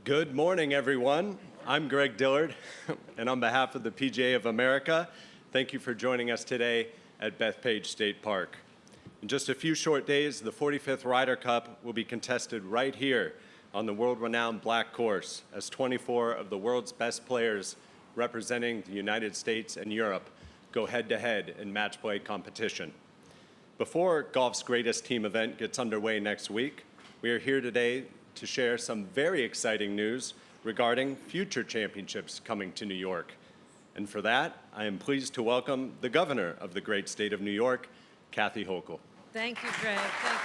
Good morning, everyone. I'm Greg Dillard, and on behalf of the PGA of America, thank you for joining us today at Bethpage State Park. In just a few short days, the 45th Ryder Cup will be contested right here on the world-renowned black course as 24 of the world's best players representing the United States and Europe go head-to-head in match play competition. Before golf's greatest team event gets underway next week, we are here today to share some very exciting news regarding future championships coming to New York. And for that, I am pleased to welcome the governor of the great state of New York, Kathy Hochul. Thank you, Greg. Thank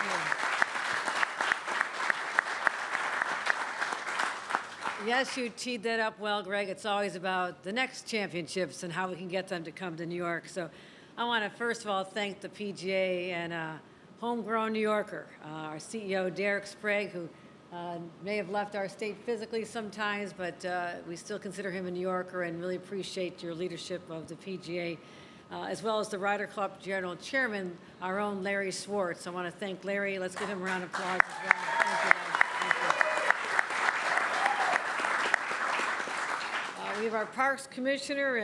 you. Yes, you teed that up well, Greg. It's always about the next championships and how we can get them to come to New York. So I want to first of all thank the PGA and homegrown New Yorker, our CEO, Derek Sprague, who may have left our state physically sometimes, but we still consider him a New Yorker and really appreciate your leadership of the PGA, as well as the Ryder Cup General Chairman, our own Larry Swartz. I want to thank Larry. Let's give him a round of applause as well. Thank you, Larry. We have our Parks Commissioner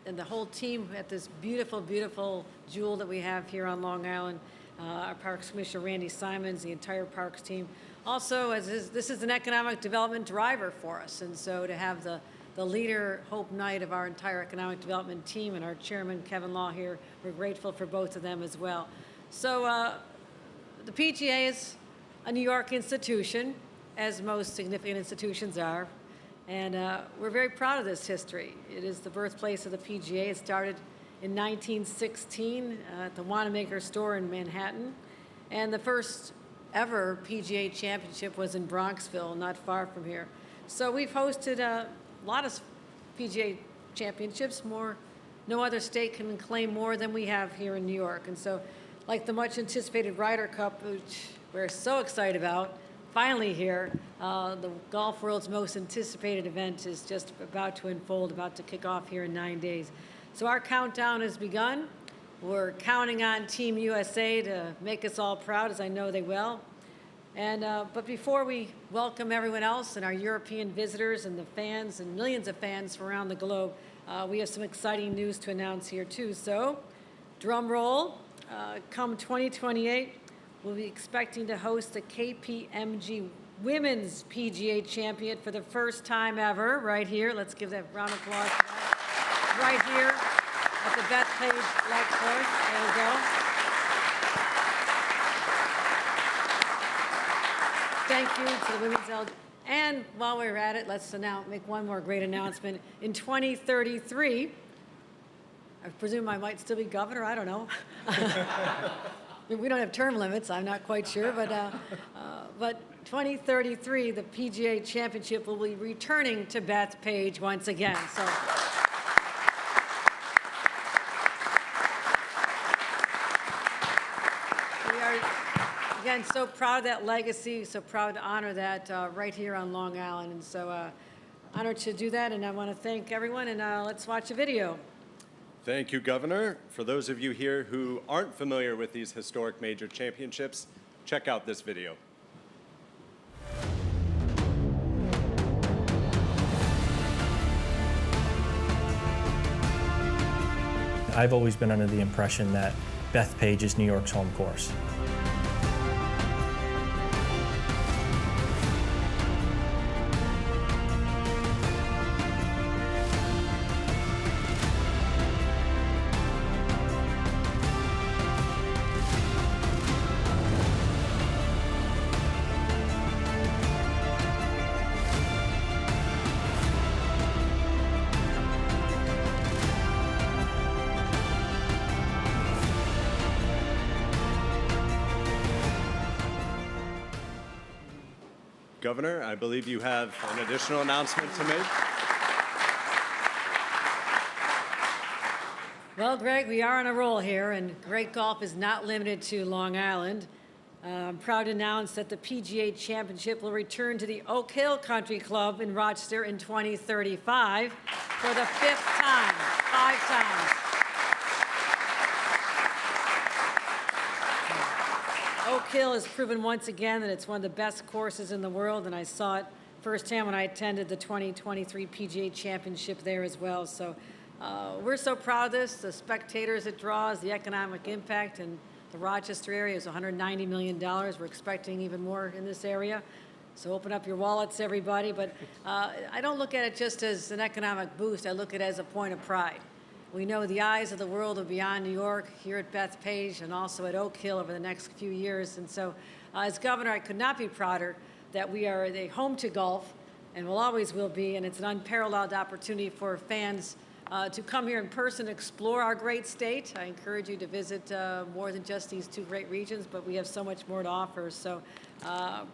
and the whole team at this beautiful, beautiful jewel that we have here on Long Island. Our Parks Commissioner, Randy Simons, the entire Parks team. Also, this is an economic development driver for us, and so to have the leader, Hope Knight, of our entire economic development team and our chairman, Kevin Law, here, we're grateful for both of them as well. So the PGA is a New York institution, as most significant institutions are, and we're very proud of this history. It is the birthplace of the PGA. It started in 1916 at the Wanamaker store in Manhattan, and the first ever PGA Championship was in Bronxville, not far from here. So we've hosted a lot of PGA Championships. No other state can claim more than we have here in New York. And so, like the much anticipated Ryder Cup, which we're so excited about, finally here, the golf world's most anticipated event is just about to unfold, about to kick off here in 9 days. So our countdown has begun. We're counting on Team USA to make us all proud, as I know they will. And but before we welcome everyone else and our European visitors and the fans and millions of fans from around the globe, we have some exciting news to announce here too. So, drum roll, come 2028, we'll be expecting to host the KPMG Women's PGA Champion for the first time ever, right here. Let's give that round of applause for that. Right here at the Bethpage Black Course. There we go. Thank you to the Women's LG. And while we're at it, let's make one more great announcement. In 2033, I presume I might still be governor, I don't know. We don't have term limits, I'm not quite sure, but 2033, the PGA Championship will be returning to Bethpage once again. So. Again, so proud of that legacy, so proud to honor that right here on Long Island. And so honored to do that, and I want to thank everyone, and let's watch a video. Thank you, Governor. For those of you here who aren't familiar with these historic major championships, check out this video. I've always been under the impression that Bethpage is New York's home course. Governor, I believe you have an additional announcement to make. Well, Greg, we are on a roll here, and great golf is not limited to Long Island. I'm proud to announce that the PGA Championship will return to the Oak Hill Country Club in Rochester in 2035 for the 5th time, 5 times. Oak Hill has proven once again that it's one of the best courses in the world, and I saw it firsthand when I attended the 2023 PGA Championship there as well. So we're so proud of this. The spectators it draws, the economic impact, and the Rochester area is $190 million. We're expecting even more in this area. So open up your wallets, everybody. But I don't look at it just as an economic boost. I look at it as a point of pride. We know the eyes of the world are beyond New York, here at Bethpage and also at Oak Hill over the next few years. And so as governor, I could not be prouder that we are the home to golf, and will always will be, and it's an unparalleled opportunity for fans to come here in person, explore our great state. I encourage you to visit more than just these two great regions, but we have so much more to offer. So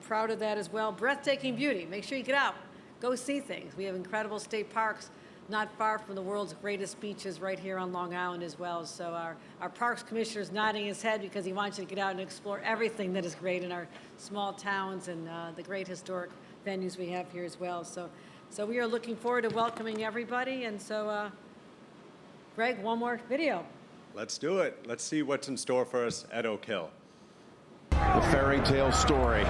proud of that as well. Breathtaking beauty. Make sure you get out, go see things. We have incredible state parks not far from the world's greatest beaches right here on Long Island as well. So our Parks Commissioner is nodding his head because he wants you to get out and explore everything that is great in our small towns and the great historic venues we have here as well. So we are looking forward to welcoming everybody. And so, Greg, one more video. Let's do it. Let's see what's in store for us at Oak Hill. The fairy tale story.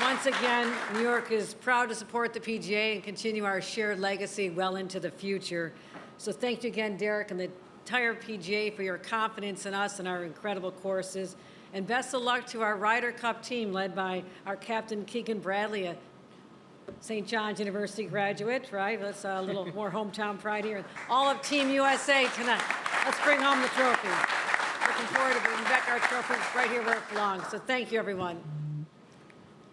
Once again, New York is proud to support the PGA and continue our shared legacy well into the future. So thank you again, Derek, and the entire PGA for your confidence in us and our incredible courses. And best of luck to our Ryder Cup team led by our captain, Keegan Bradley, a St. John's University graduate, right? That's a little more hometown pride here. All of Team USA tonight. Let's bring home the trophy. Looking forward to bringing back our trophy right here where it belongs. So thank you, everyone.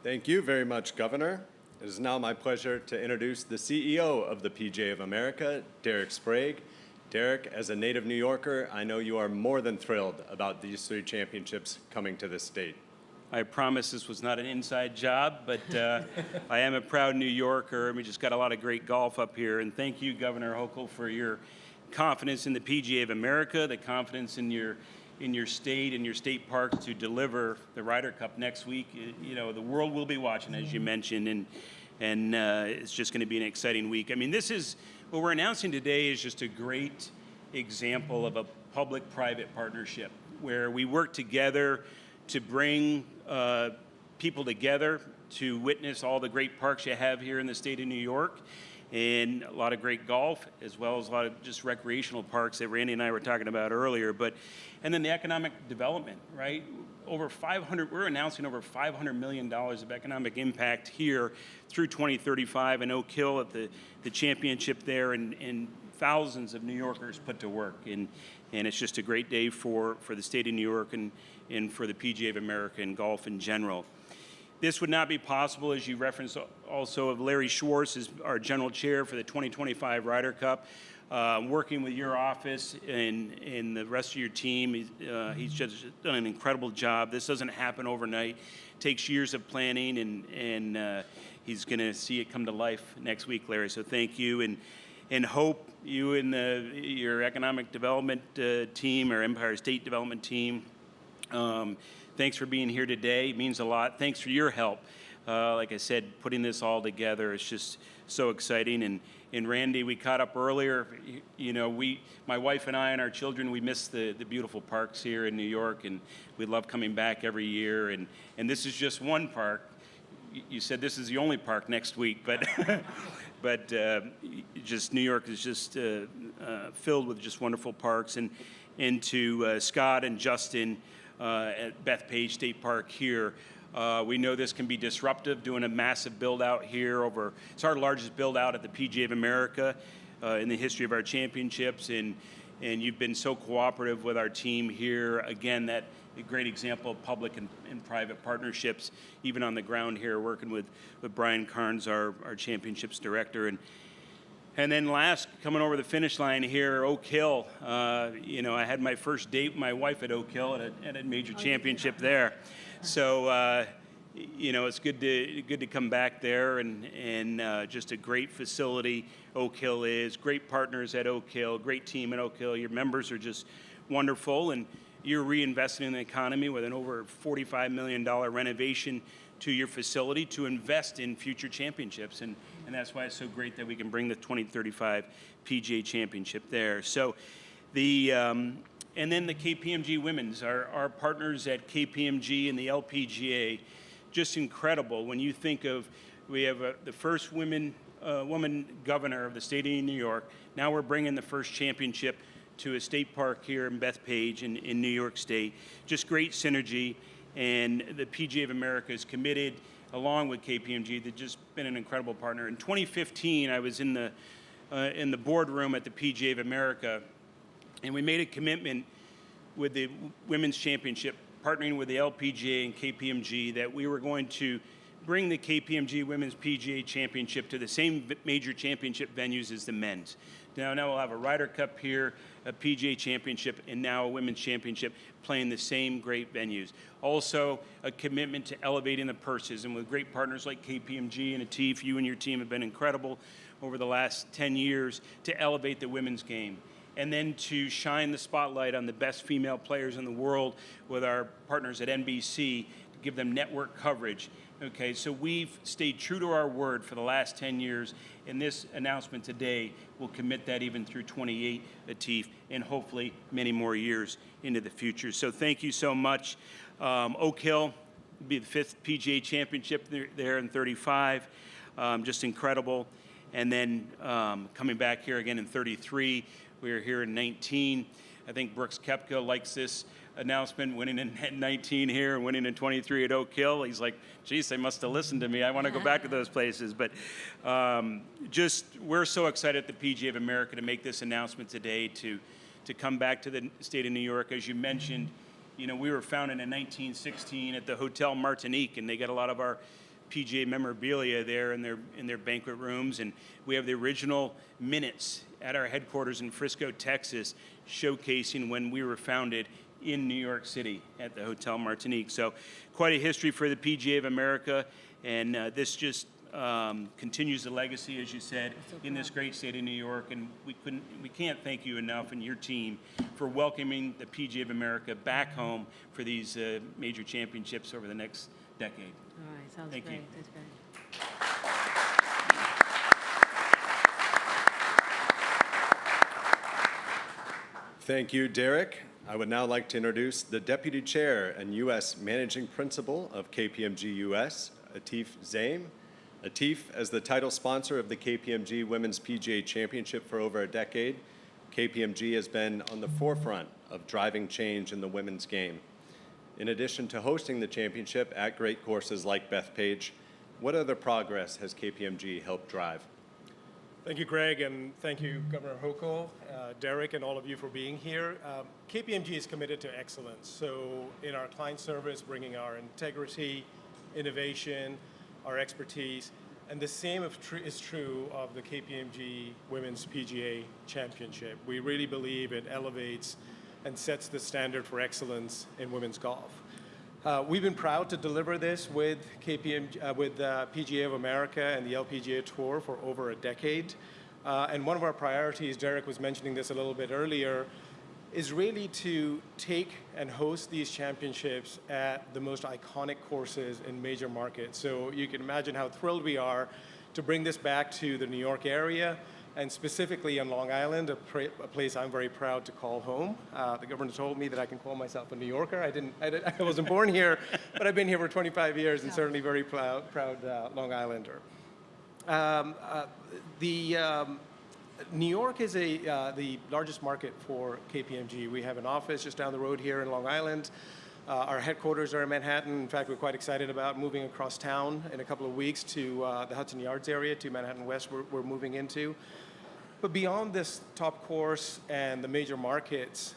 Thank you very much, Governor. It is now my pleasure to introduce the CEO of the PGA of America, Derek Sprague. Derek, as a native New Yorker, I know you are more than thrilled about these 3 championships coming to this state. I promise this was not an inside job, but I am a proud New Yorker, and we just got a lot of great golf up here. And thank you, Governor Hochul, for your confidence in the PGA of America, the confidence in your state and your state parks to deliver the Ryder Cup next week. You know, the world will be watching, as you mentioned, and it's just going to be an exciting week. I mean, what we're announcing today is just a great example of a public-private partnership where we work together to bring people together to witness all the great parks you have here in the state of New York, and a lot of great golf, as well as a lot of just recreational parks that Randy and I were talking about earlier. And then the economic development, right? We're announcing over $500 million of economic impact here through 2035 in Oak Hill at the championship there, and thousands of New Yorkers put to work. And it's just a great day for the state of New York and for the PGA of America and golf in general. This would not be possible, as you referenced also, of Larry Schwartz is our general chair for the 2025 Ryder Cup, working with your office and the rest of your team. He's just done an incredible job. This doesn't happen overnight. It takes years of planning, and he's going to see it come to life next week, Larry. So thank you, and hope you and your economic development team, or Empire State Development team, thanks for being here today. It means a lot. Thanks for your help. Like I said, putting this all together, it's just so exciting. And Randy, we caught up earlier. You know, my wife and I and our children, we miss the beautiful parks here in New York, and we love coming back every year. And this is just one park. You said this is the only park next week, but just New York is just filled with just wonderful parks. And to Scott and Justin at Bethpage State Park here, we know this can be disruptive, doing a massive build out here it's our largest build out at the PGA of America in the history of our championships, and you've been so cooperative with our team here. Again, that a great example of public and private partnerships, even on the ground here, working with Brian Carnes, our championships director. And then last, coming over the finish line here, Oak Hill. You know, I had my first date with my wife at Oak Hill at a major championship there. So you know, it's good to come back there, and just a great facility. Oak Hill is great partners at Oak Hill, great team at Oak Hill. Your members are just wonderful, and you're reinvesting in the economy with an over $45 million renovation to your facility to invest in future championships, and that's why it's so great that we can bring the 2035 PGA Championship there. So and then the KPMG Women's, our partners at KPMG and the LPGA, just incredible. When you think of, we have the first woman governor of the state of New York. Now we're bringing the first championship to a state park here in Bethpage in New York State. Just great synergy, and the PGA of America is committed, along with KPMG. They've just been an incredible partner. In 2015, I was in the boardroom at the PGA of America, and we made a commitment with the Women's Championship, partnering with the LPGA and KPMG, that we were going to bring the KPMG Women's PGA Championship to the same major championship venues as the men's. Now we'll have a Ryder Cup here, a PGA Championship, and now a Women's Championship playing the same great venues. Also, a commitment to elevating the purses, and with great partners like KPMG and Atif, you and your team have been incredible over the last 10 years to elevate the women's game. And then to shine the spotlight on the best female players in the world with our partners at NBC, to give them network coverage. Okay, so we've stayed true to our word for the last 10 years, and this announcement today will commit that even through 28, Atif, and hopefully many more years into the future. So thank you so much. Oak Hill will be the 5th PGA Championship there in 35, just incredible. And then coming back here again in 33, we are here in 19. I think Brooks Koepka likes this announcement, winning in 19 here and winning in 23 at Oak Hill. He's like, geez, they must have listened to me. I want to go back to those places. But we're so excited at the PGA of America to make this announcement today, to come back to the state of New York. As you mentioned, you know, we were founded in 1916 at the Hotel Martinique, and they got a lot of our PGA memorabilia there in their banquet rooms, and we have the original minutes at our headquarters in Frisco, Texas, showcasing when we were founded in New York City at the Hotel Martinique. So quite a history for the PGA of America, and this just continues the legacy, as you said, in this great state of New York, and we can't thank you enough and your team for welcoming the PGA of America back home for these major championships over the next decade. All right, sounds Thank great. you. That's great. Thank you, Derek. I would now like to introduce the Deputy Chair and U.S. Managing Principal of KPMG US, Atif Zaim. Atif, as the title sponsor of the KPMG Women's PGA Championship for over a decade, KPMG has been on the forefront of driving change in the women's game. In addition to hosting the championship at great courses like Bethpage, what other progress has KPMG helped drive? Thank you, Greg, and thank you, Governor Hochul, Derek, and all of you for being here. KPMG is committed to excellence. So in our client service, bringing our integrity, innovation, our expertise, and the same is true of the KPMG Women's PGA Championship. We really believe it elevates and sets the standard for excellence in women's golf. We've been proud to deliver this with PGA of America and the LPGA Tour for over a decade. And one of our priorities, Derek was mentioning this a little bit earlier, is really to take and host these championships at the most iconic courses in major markets. So you can imagine how thrilled we are to bring this back to the New York area, and specifically on Long Island, a place I'm very proud to call home. The governor told me that I can call myself a New Yorker. I wasn't born here, but I've been here for 25 years and certainly very proud Long Islander. New York is the largest market for KPMG. We have an office just down the road here in Long Island. Our headquarters are in Manhattan. In fact, we're quite excited about moving across town in a couple of weeks to the Hudson Yards area, to Manhattan West, we're moving into. But beyond this top course and the major markets,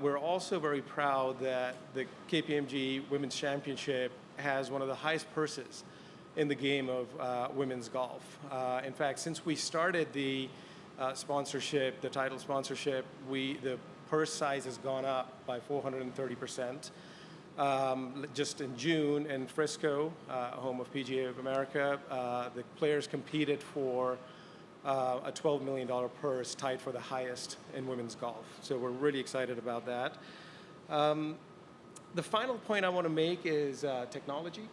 we're also very proud that the KPMG Women's Championship has one of the highest purses in the game of women's golf. In fact, since we started the sponsorship, the title sponsorship, the purse size has gone up by 430%. Just in June in Frisco, home of PGA of America, the players competed for a $12 million purse, tied for the highest in women's golf. So we're really excited about that. The final point I want to make is technology.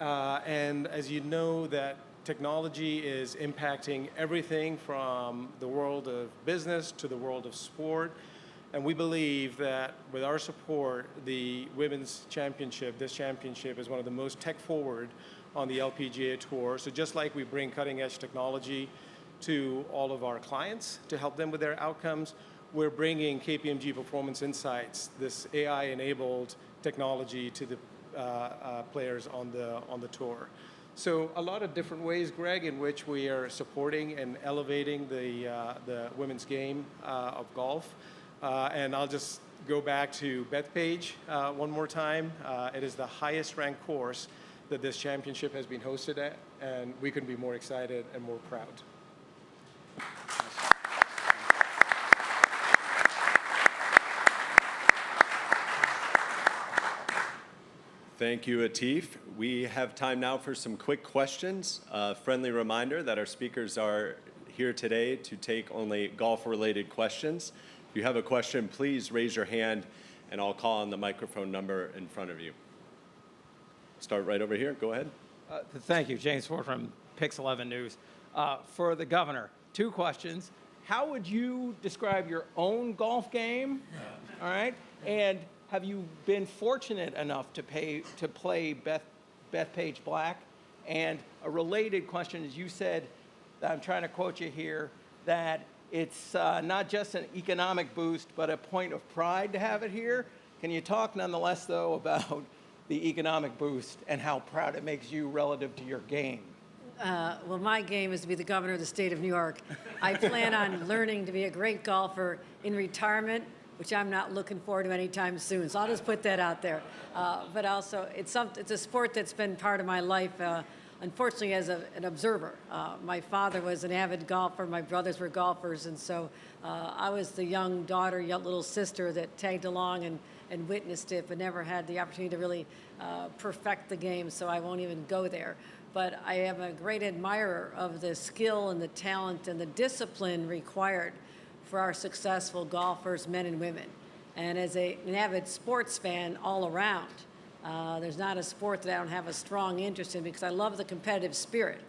And as you know, that technology is impacting everything from the world of business to the world of sport. And we believe that with our support, the Women's Championship, this championship is one of the most tech forward on the LPGA Tour. So just like we bring cutting edge technology to all of our clients to help them with their outcomes, we're bringing KPMG Performance Insights, this AI-enabled technology, to the players on the tour. So a lot of different ways, Greg, in which we are supporting and elevating the women's game of golf. And I'll just go back to Bethpage one more time. It is the highest ranked course that this championship has been hosted at, and we couldn't be more excited and more proud. Thank you, Atif. We have time now for some quick questions. A friendly reminder that our speakers are here today to take only golf-related questions. If you have a question, please raise your hand, and I'll call on the microphone number in front of you. Start right over here. Go ahead. Thank you. James Ford from Pix 11 News. For the governor, 2 questions. How would you describe your own golf game? All right. And have you been fortunate enough to play Bethpage Black? And a related question is, you said, I'm trying to quote you here, that it's not just an economic boost, but a point of pride to have it here. Can you talk nonetheless, though, about the economic boost and how proud it makes you relative to your game? Well, my game is to be the governor of the state of New York. I plan on learning to be a great golfer in retirement, which I'm not looking forward to anytime soon. So I'll just put that out there. But also, it's a sport that's been part of my life, unfortunately, as an observer. My father was an avid golfer. My brothers were golfers. And so I was the young daughter, young little sister that tagged along and witnessed it, but never had the opportunity to really perfect the game, so I won't even go there. But I am a great admirer of the skill and the talent and the discipline required for our successful golfers, men and women. And as an avid sports fan all around, there's not a sport that I don't have a strong interest in, because I love the competitive spirit,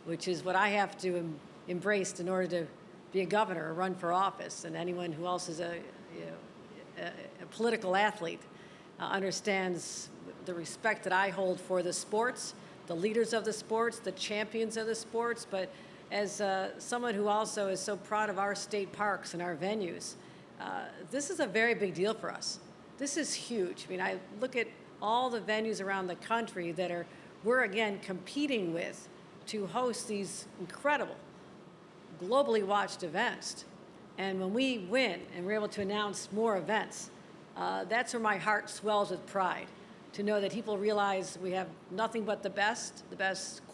which is what I have to embrace in order to be a governor or run for office. And anyone who else is a political athlete understands the respect that I hold for the sports, the leaders of the sports, the champions of the sports. But as someone who also is so proud of our state parks and our venues, this is a very big deal for us. This is huge. I mean, I look at all the venues around the country that we're again competing with to host these incredible, globally watched events. And when we win and we're able to announce more events, that's where my heart swells with pride, to know that people realize we have nothing but the best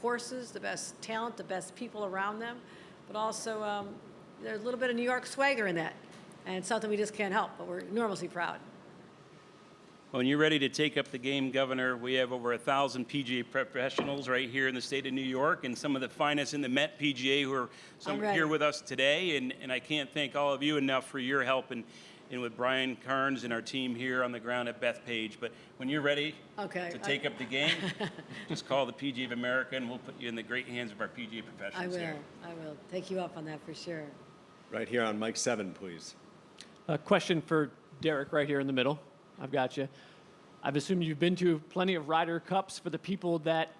courses, the best talent, the best people around them, but also there's a little bit of New York swagger in that. And it's something we just can't help, but we're enormously proud. When you're ready to take up the game, Governor, we have over 1,000 PGA professionals right here in the state of New York, and some of the finest in the Met PGA who are here with us today. And I can't thank all of you enough for your help and with Brian Carnes and our team here on the ground at Bethpage. But when you're ready to take up the game, just call the PGA of America, and we'll put you in the great hands of our PGA professionals here. I will take you up on that for sure. Right here on mic 7, please. A question for Derek right here in the middle. I've got you. I've assumed you've been to plenty of Ryder Cups. For the people that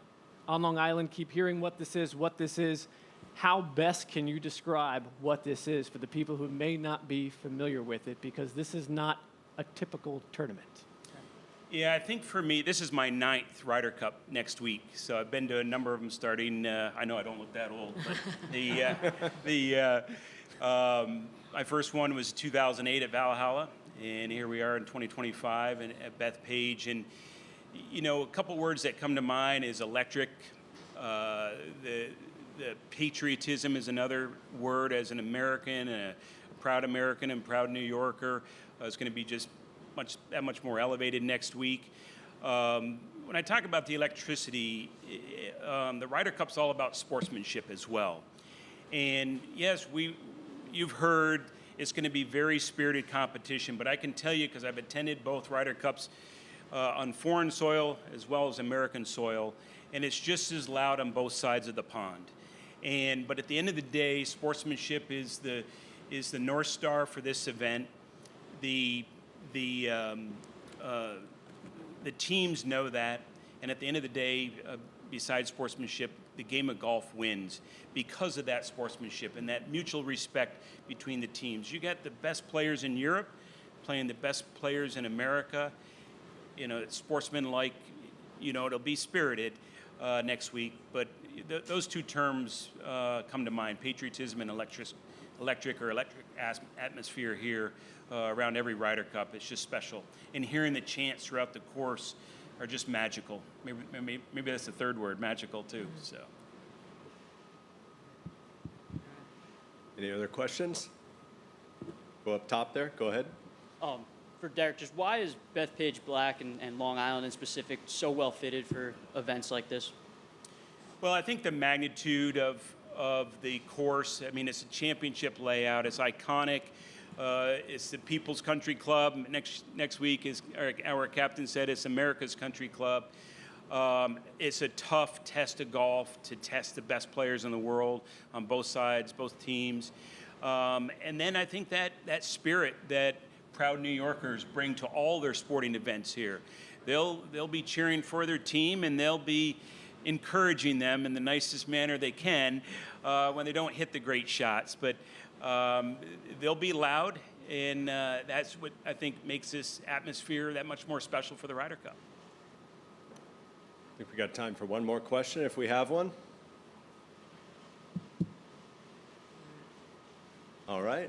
on Long Island keep hearing what this is, how best can you describe what this is for the people who may not be familiar with it? Because this is not a typical tournament. Yeah, I think for me, this is my 9th Ryder Cup next week. So I've been to a number of them starting, I know I don't look that old, but my first one was 2008 at Valhalla. And here we are in 2025 at Bethpage. And, you know, a couple words that come to mind is electric. The patriotism is another word. As an American, and a proud American and proud New Yorker, it's going to be just much more elevated next week. When I talk about the electricity, the Ryder Cup's all about sportsmanship as well. And yes, you've heard it's going to be very spirited competition, but I can tell you, because I've attended both Ryder Cups on foreign soil as well as American soil, and it's just as loud on both sides of the pond. But at the end of the day, sportsmanship is the North Star for this event. The teams know that, and at the end of the day, besides sportsmanship, the game of golf wins because of that sportsmanship and that mutual respect between the teams. You got the best players in Europe playing the best players in America. You know, it's sportsmanlike. You know, it'll be spirited next week. But those two terms come to mind: patriotism and electric atmosphere here around every Ryder Cup. It's just special. And hearing the chants throughout the course are just magical. Maybe that's the third word, magical too. So. Any other questions? Go up top there. Go ahead. For Derek, just why is Bethpage Black and Long Island in specific so well fitted for events like this? Well, I think the magnitude of the course. I mean, it's a championship layout. It's iconic. It's the People's Country Club. Next week, is our captain said, it's America's Country Club. It's a tough test of golf to test the best players in the world on both sides, both teams. And then I think that spirit that proud New Yorkers bring to all their sporting events here. They'll be cheering for their team, and they'll be encouraging them in the nicest manner they can when they don't hit the great shots. But they'll be loud, and that's what I think makes this atmosphere that much more special for the Ryder Cup. I think we got time for one more question if we have one. All right.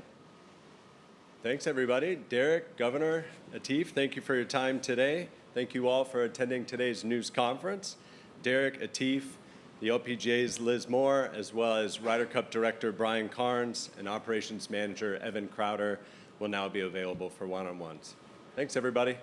Thanks, everybody. Derek, Governor Atif, thank you for your time today. Thank you all for attending today's news conference. Derek, Atif, the LPGA's Liz Moore, as well as Ryder Cup Director Brian Carnes and Operations Manager Evan Crowder will now be available for one-on-ones. Thanks, everybody.